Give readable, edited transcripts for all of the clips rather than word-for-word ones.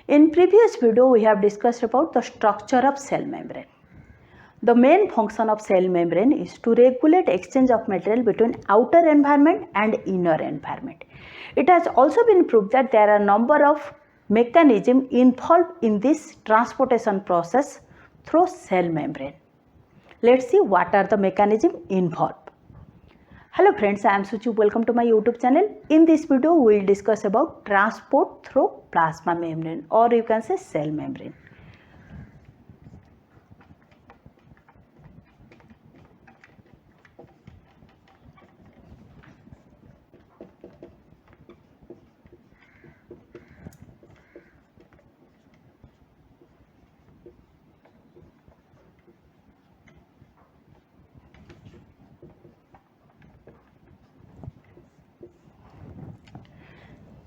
In previous video, we have discussed about the structure of cell membrane. The main function of cell membrane is to regulate exchange of material between outer environment and inner environment. It has also been proved that there are a number of mechanisms involved in this transportation process through cell membrane. Let's see what are the mechanisms involved. Hello friends, I am Suchi. Welcome to my YouTube channel. In this video, we will discuss about transport through plasma membrane, or you can say cell membrane.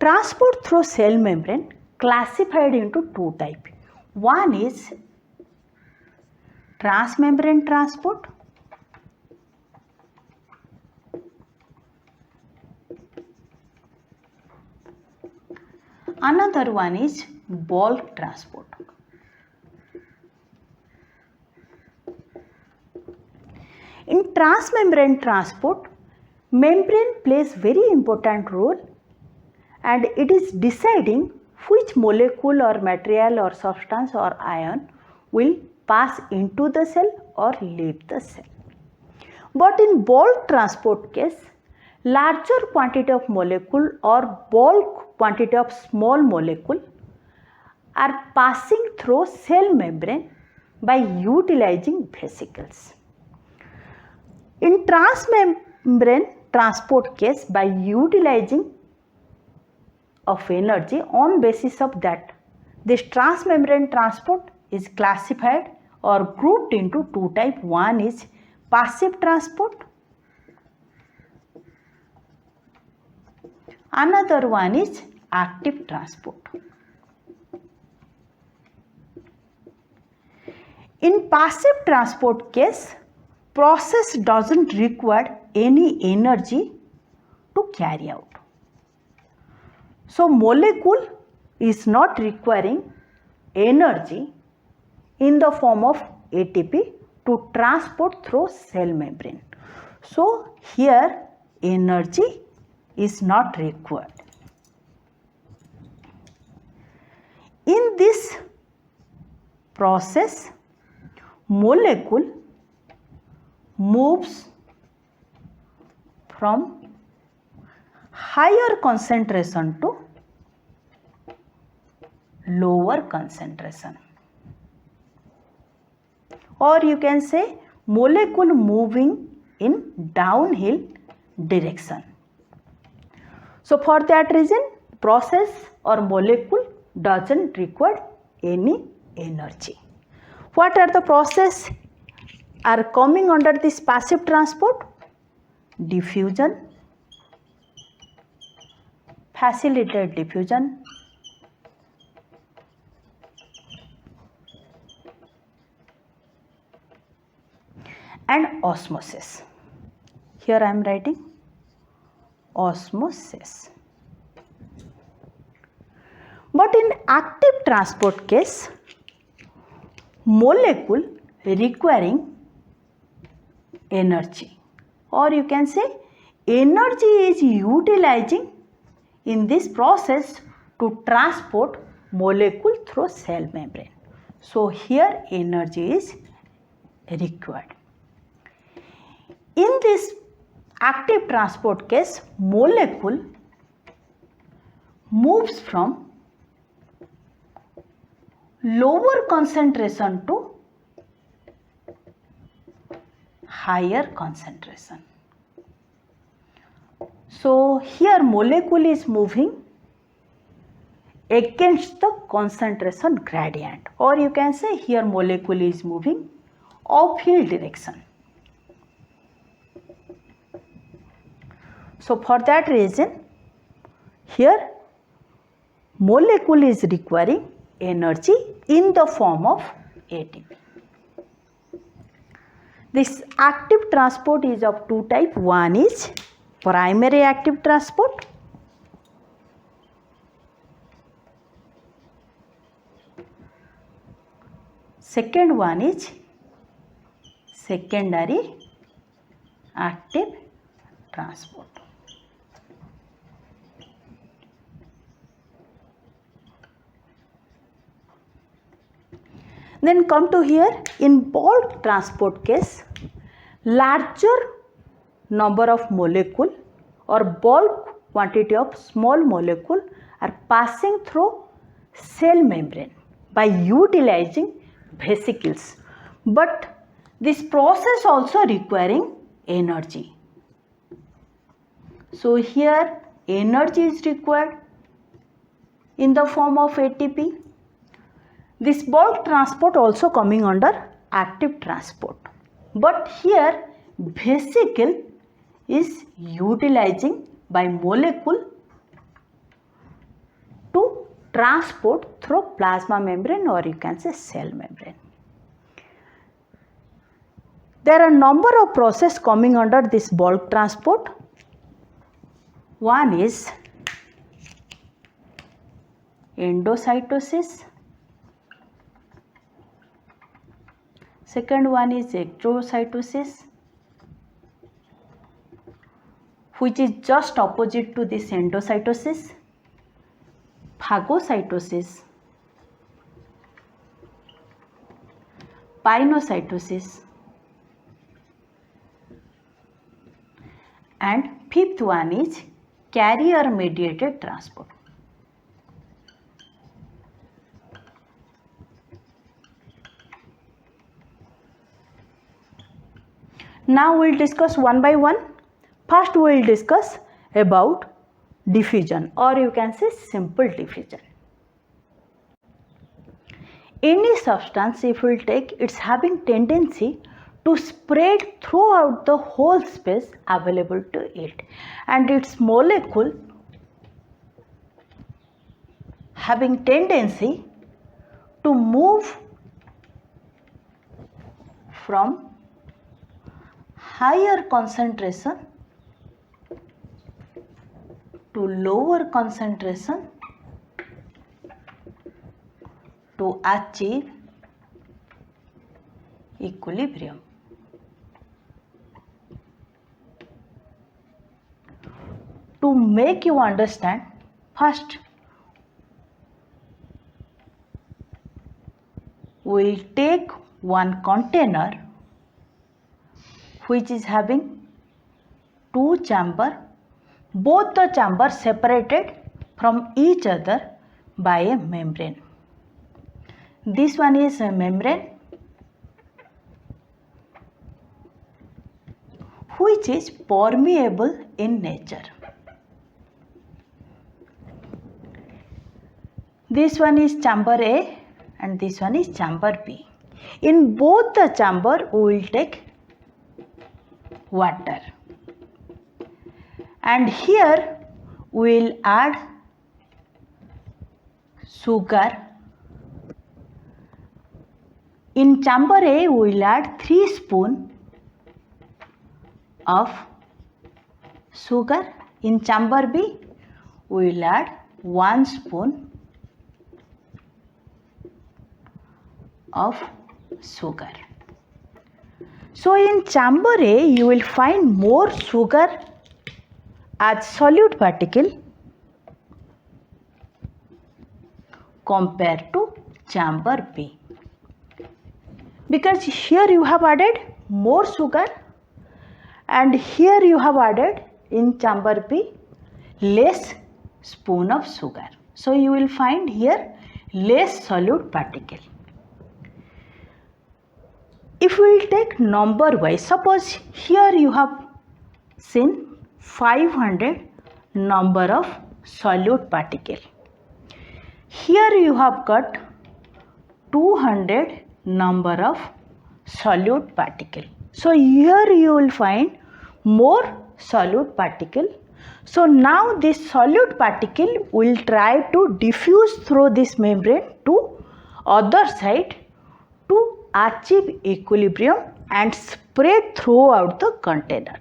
Transport through cell membrane classified into two types. One is transmembrane transport. Another one is bulk transport. In transmembrane transport, membrane plays very important role, and it is deciding which molecule or material or substance or ion will pass into the cell or leave the cell. But in bulk transport case, larger quantity of molecule or bulk quantity of small molecule are passing through cell membrane by utilizing vesicles. In transmembrane transport case, by utilizing of energy, on basis of that, this transmembrane transport is classified or grouped into two types. One is passive transport, another one is active transport. In passive transport case, process doesn't require any energy to carry out. So molecule is not requiring energy in the form of ATP to transport through cell membrane. So here energy is not required. In this process, molecule moves from higher concentration to lower concentration, or you can say molecule moving in downhill direction. So for that reason, process or molecule doesn't require any energy. What are the process are coming under this passive transport? Diffusion, facilitated diffusion, and osmosis. Here I am writing osmosis. But in active transport case, molecule requiring energy, or you can say energy is utilizing in this process to transport molecule through cell membrane. So here energy is required. In this active transport case, molecule moves from lower concentration to higher concentration. So here molecule is moving against the concentration gradient, or you can say here molecule is moving uphill direction. So for that reason, here molecule is requiring energy in the form of ATP. This active transport is of two types. One is primary active transport, Second one is secondary active transport. Then come to here, in bulk transport case, larger number of molecule or bulk quantity of small molecule are passing through cell membrane by utilizing vesicles, but this process also requiring energy. So here energy is required in the form of ATP. This bulk transport also coming under active transport, but here vesicle is utilizing by molecule to transport through plasma membrane, or you can say cell membrane. There are number of processes coming under this bulk transport. One is endocytosis. Second one is exocytosis, which is just opposite to this endocytosis. Phagocytosis, pinocytosis, and fifth one is carrier mediated transport. Now we will discuss one by one. First we will discuss about diffusion, or you can say simple diffusion. Any substance, if we take, it's having tendency to spread throughout the whole space available to it, and its molecule having tendency to move from higher concentration to lower concentration to achieve equilibrium. To make you understand, first we will take one container which is having two chambers, both the chambers separated from each other by a membrane. This one is a membrane which is permeable in nature. This one is chamber A and this one is chamber B. In both the chamber we will take water, and here we will add sugar. In chamber A we will add 3 spoons of sugar. In chamber B we will add 1 spoon of sugar. So in chamber A you will find more sugar as solute particle compared to chamber B, because here you have added more sugar and here you have added in chamber B less spoon of sugar. So you will find here less solute particle. If we will take number wise, suppose here you have seen 500 number of solute particle. Here you have got 200 number of solute particle. So here you will find more solute particle. So now this solute particle will try to diffuse through this membrane to other side to achieve equilibrium and spread throughout the container.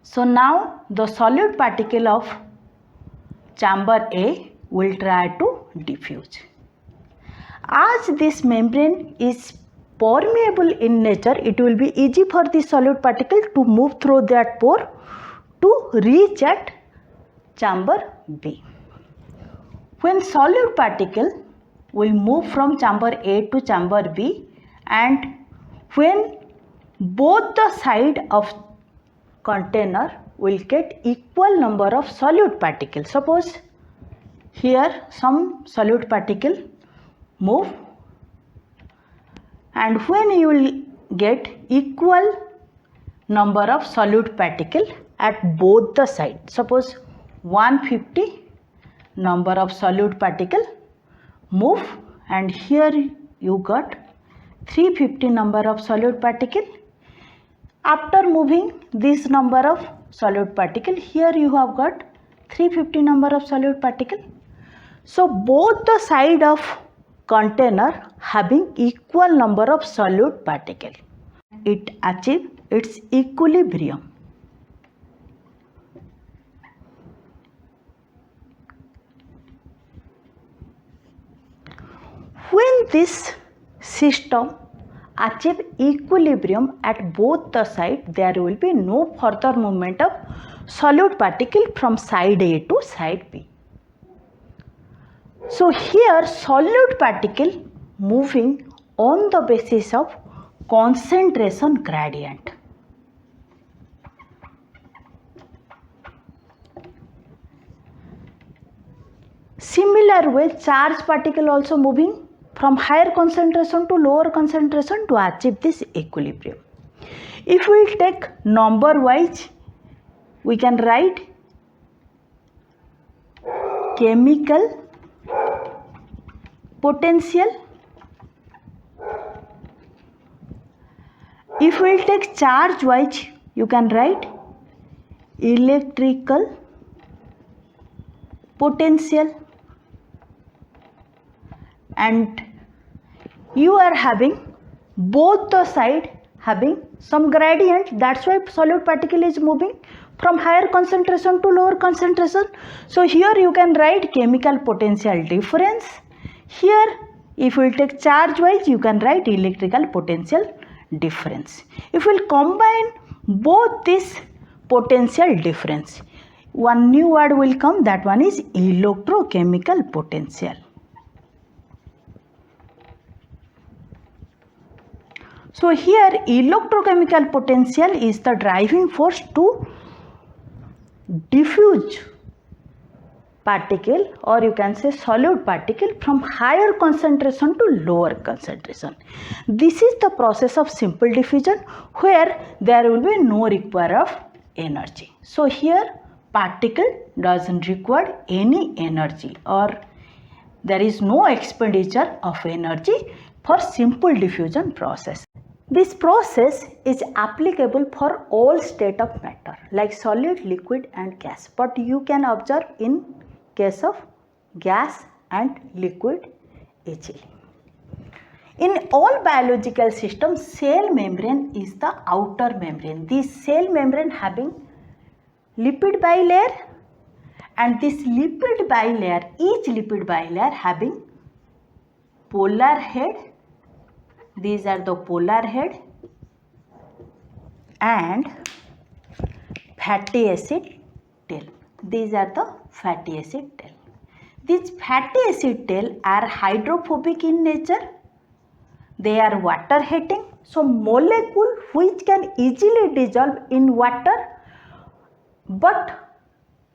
So now the solute particle of chamber A will try to diffuse. As this membrane is permeable in nature, it will be easy for the solute particle to move through that pore to reach at chamber B. When solute particle will move from chamber A to chamber B, and when both the side of container will get equal number of solute particles. Suppose here some solute particle move, and when you will get equal number of solute particle at both the sides, suppose 150 number of solute particle move, and here you got 350 number of solute particle. After moving this number of solute particle, here you have got 350 number of solute particle. So both the side of container having equal number of solute particle, it achieves its equilibrium. When this system achieve equilibrium at both the sides, there will be no further movement of solute particle from side A to side B. So here solute particle moving on the basis of concentration gradient. Similar way, charge particle also moving from higher concentration to lower concentration to achieve this equilibrium. If we take number wise, we can write chemical potential. If we take charge wise, you can write electrical potential. And you are having both the side having some gradient, that's why solute particle is moving from higher concentration to lower concentration. So here you can write chemical potential difference. Here if we take charge wise, you can write electrical potential difference. If we will combine both this potential difference, one new word will come, that one is electrochemical potential. So here electrochemical potential is the driving force to diffuse particle, or you can say solute particle, from higher concentration to lower concentration. This is the process of simple diffusion where there will be no require of energy. So here particle doesn't require any energy, or there is no expenditure of energy for simple diffusion process. This process is applicable for all state of matter like solid, liquid and gas, but you can observe in case of gas and liquid easily. In all biological systems, cell membrane is the outer membrane. This cell membrane having lipid bilayer, and this lipid bilayer, each lipid bilayer having polar head. These are the polar head and fatty acid tail. These are the fatty acid tail. These fatty acid tail are hydrophobic in nature. They are water hating. So molecule which can easily dissolve in water but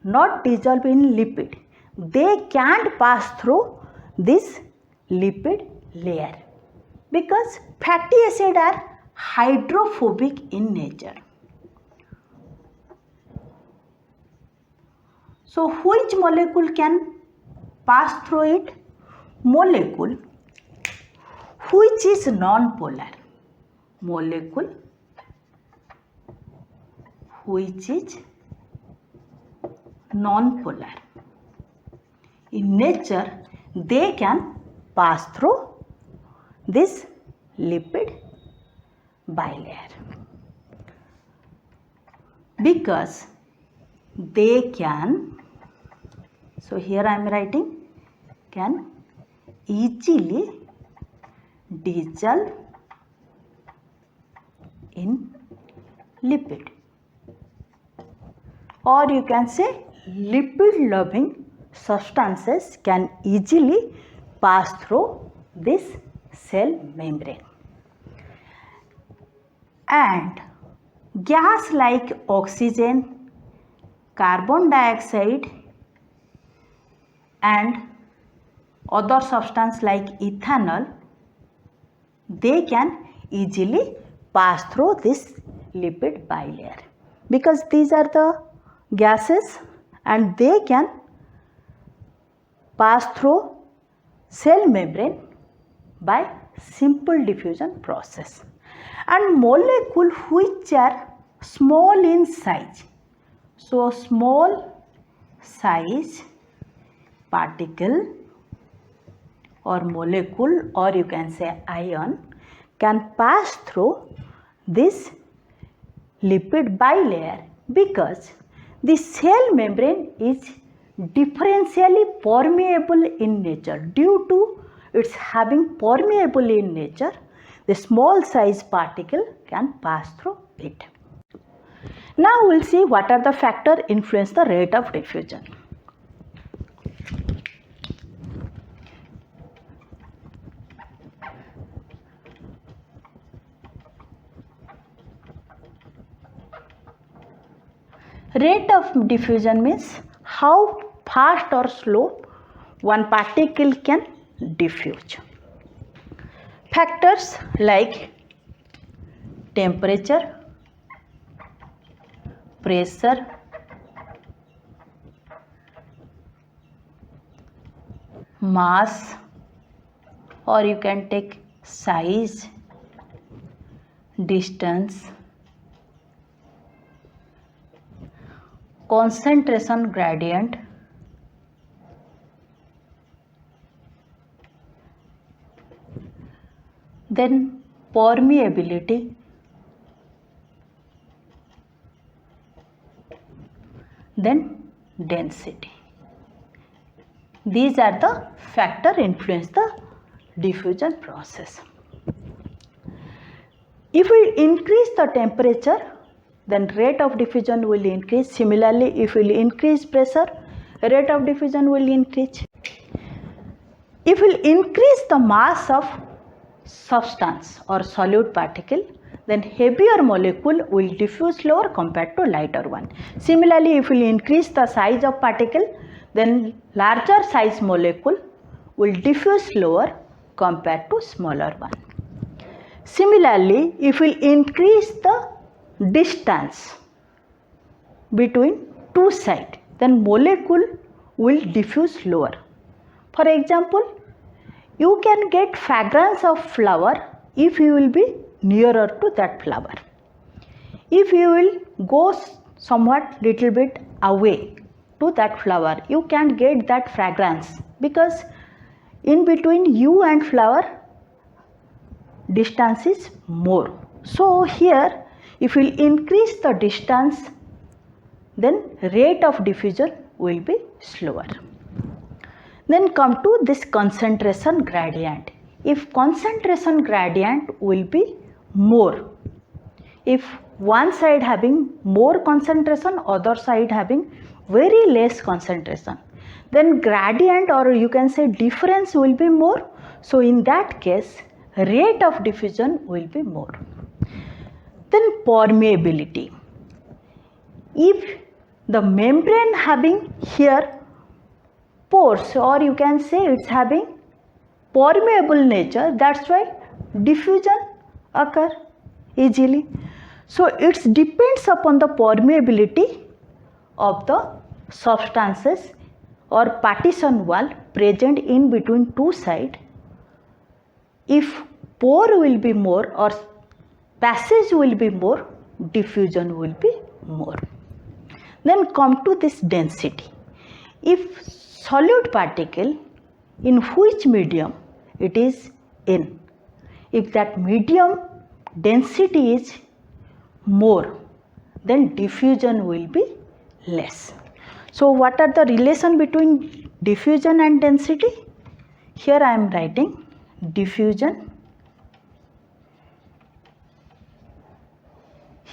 not dissolve in lipid, they can't pass through this lipid layer, because fatty acids are hydrophobic in nature. So which molecule can pass through it? Molecule which is non-polar. Molecule which is non-polar. In nature, they can pass through this lipid bilayer because they can, so here I am writing, can easily dissolve in lipid, or you can say lipid loving substances can easily pass through this cell membrane. And gas like oxygen, carbon dioxide and other substance like ethanol, they can easily pass through this lipid bilayer because these are the gases and they can pass through cell membrane by simple diffusion process. And molecule which are small in size, so small size particle or molecule, or you can say ion, can pass through this lipid bilayer because the cell membrane is differentially permeable in nature. Due to its having permeable in nature, the small size particle can pass through it. Now we will see what are the factors influence the rate of diffusion. Rate of diffusion means how fast or slow one particle can diffuse. Factors like temperature, pressure, mass, or you can take size, distance, concentration gradient, then permeability, then density. These are the factors influence the diffusion process. If we increase the temperature, then rate of diffusion will increase. Similarly, if we increase pressure, rate of diffusion will increase. If we increase the mass of substance or solute particle, then heavier molecule will diffuse slower compared to lighter one. Similarly, if we increase the size of particle, then larger size molecule will diffuse slower compared to smaller one. Similarly, if we increase the distance between two sides, then molecule will diffuse slower. For example, you can get fragrance of flower if you will be nearer to that flower. If you will go somewhat little bit away to that flower, you can get that fragrance because in between you and flower distance is more. So here if we increase the distance, then rate of diffusion will be slower. Then come to this concentration gradient. If concentration gradient will be more, if one side having more concentration, other side having very less concentration, then gradient or you can say difference will be more. So in that case, rate of diffusion will be more. Then permeability. If the membrane having here pores, or you can say it's having permeable nature, that's why diffusion occur easily. So it depends upon the permeability of the substances or partition wall present in between two sides. If pore will be more or passage will be more, diffusion will be more. Then come to this density. If solute particle, in which medium it is in, if that medium density is more, then diffusion will be less. So what are the relation between diffusion and density? Here I am writing diffusion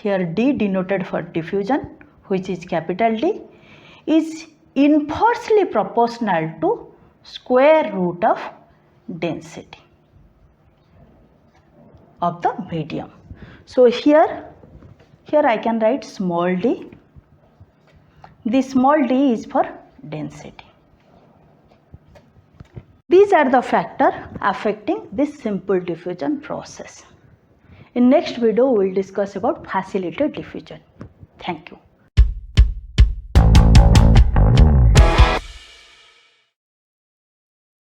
here D denoted for diffusion, which is capital D, is inversely proportional to square root of density of the medium. So here I can write small d. This small d is for density. These are the factors affecting this simple diffusion process. In next video, we will discuss about facilitated diffusion. Thank you.